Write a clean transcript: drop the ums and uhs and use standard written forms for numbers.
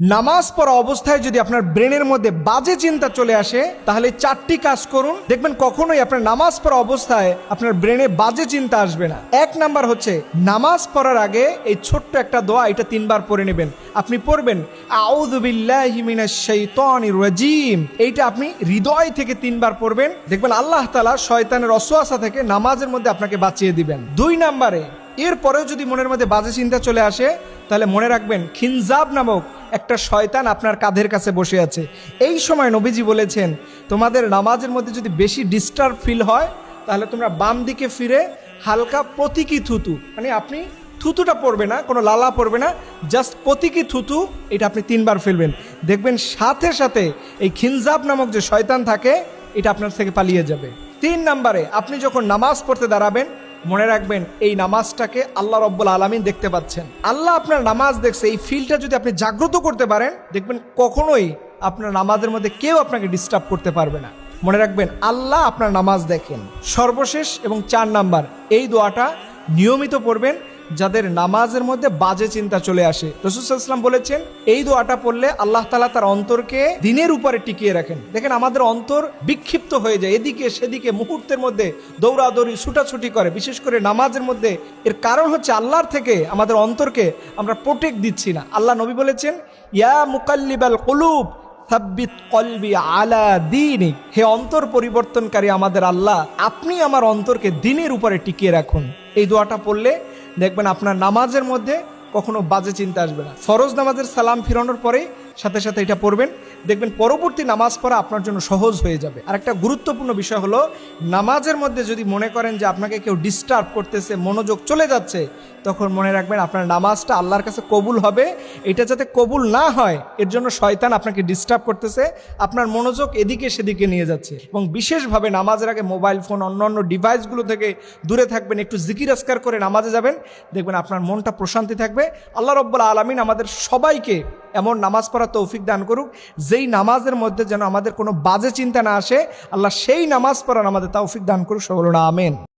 নামাজ পড়া অবস্থায় যদি আপনার ব্রেনের মধ্যে বাজে চিন্তা চলে আসে তাহলে 4টি কাজ করুন, দেখবেন কখনোই আপনার নামাজ পড়া অবস্থায় আপনার ব্রেনে বাজে চিন্তা আসবে না। 1 নাম্বার হচ্ছে নামাজ পড়ার আগে এই ছোট্ট একটা দোয়া, এটা 3 বার পড়ে নেবেন। আপনি পড়বেন আউযু বিল্লাহি মিনাশ শাইতানির রাজিম, এইটা আপনি হৃদয় থেকে 3 বার পড়বেন, দেখবেন আল্লাহ তাআলা শয়তানের ওয়াসওয়াসা থেকে নামাজের মধ্যে আপনাকে বাঁচিয়ে দিবেন। 2 নাম্বারে এরপরেও যদি মনের মধ্যে বাজে চিন্তা চলে আসে তাহলে মনে রাখবেন খিনজাব নামক একটা শয়তান আপনার কাঁধের কাছে বসে আছে। এই সময় নবীজি বলেছেন তোমাদের নামাজের মধ্যে যদি বেশি ডিস্টার্ব ফিল হয় তাহলে তোমরা বাম দিকে ফিরে হালকা প্রতীকী থুতু, মানে আপনি থুতুটা পড়বে না, কোনো লালা পড়বে না, জাস্ট প্রতীকী থুতু, এটা আপনি 3 বার ফেলবেন, দেখবেন সাথে সাথে এই খিনজাব নামক যে শয়তান থাকে এটা আপনার থেকে পালিয়ে যাবে। 3 নাম্বারে আপনি যখন নামাজ পড়তে দাঁড়াবেন মনে রাখবেন এই নামাজটাকে আল্লাহ রব্বুল আলামিন দেখতে পাচ্ছেন। আল্লাহ আপনার নামাজ দেখছে, এই ফিলটা যদি আপনি জাগ্রত করতে পারেন দেখবেন কখনোই আপনার নামাজের মধ্যে কেউ আপনাকে ডিস্টার্ব করতে পারবে না। মনে রাখবেন আল্লাহ আপনার নামাজ দেখেন। সর্বশেষ এবং 4 নাম্বার, এই দোয়াটা নিয়মিত পড়বেন যাদের নামাজের মধ্যে বাজে চিন্তা চলে আসে। রাসূল সাল্লাল্লাহু আলাইহি ওয়াসাল্লাম বলেছেন এই দোয়াটা পড়লে আল্লাহ তাআলা তার অন্তরকে দ্বীনের উপরে টিকিয়ে রাখেন। দেখেন আমাদের অন্তর বিক্ষিপ্ত হয়ে যায়, এদিকে সেদিকে মুহূর্তের মধ্যে দৌড়াদৌড়ি ছুটাছুটি করে, বিশেষ করে নামাজের মধ্যে। এর কারণ হচ্ছে আল্লাহর থেকে আমাদের অন্তরকে আমরা প্রোটেক্ট দিচ্ছি না। আল্লাহ নবী বলেছেন ইয়া মুকাল্লিবাল কুলুব সাব্বিত কলবি আলা দীনিক, হে অন্তর পরিবর্তনকারী আমাদের আল্লাহ, আপনি আমার অন্তরকে দ্বীনের উপরে টিকিয়ে রাখুন। এই দোয়াটা পড়লে দেখবেন আপনার নামাজের মধ্যে কখনো বাজে চিন্তা আসবে না। ফরজ নামাজের সালাম ফিরানোর পরেই সাথে সাথে এটা পড়বেন, দেখবেন পরবর্তী নামাজ পড়া আপনার জন্য সহজ হয়ে যাবে। আর একটা গুরুত্বপূর্ণ বিষয় হলো নামাজের মধ্যে যদি মনে করেন যে আপনাকে কেউ ডিস্টার্ব করতেছে, মনোযোগ চলে যাচ্ছে, তখন মনে রাখবেন আপনার নামাজটা আল্লাহর কাছে কবুল হবে। এটা যাতে কবুল না হয় এর জন্য শয়তান আপনাকে ডিস্টার্ব করতেছে, আপনার মনোযোগ এদিকে সেদিকে নিয়ে যাচ্ছে। এবং বিশেষভাবে নামাজের আগে মোবাইল ফোন অন্যান্য ডিভাইসগুলো থেকে দূরে থাকবেন, একটু জিকির আজকার করে নামাজে যাবেন, দেখবেন আপনার মনটা প্রশান্তি থাকবে। আল্লাহ রাব্বুল আলামিন আমাদের সবাইকে এমন নামাজ পড়ার তৌফিক দান করুক যেই নামাজের মধ্যে যেন আমাদের কোনো বাজে চিন্তা না আসে। আল্লাহ সেই নামাজ পড়ার আমাদের তৌফিক দান করুক, সকলে আমিন।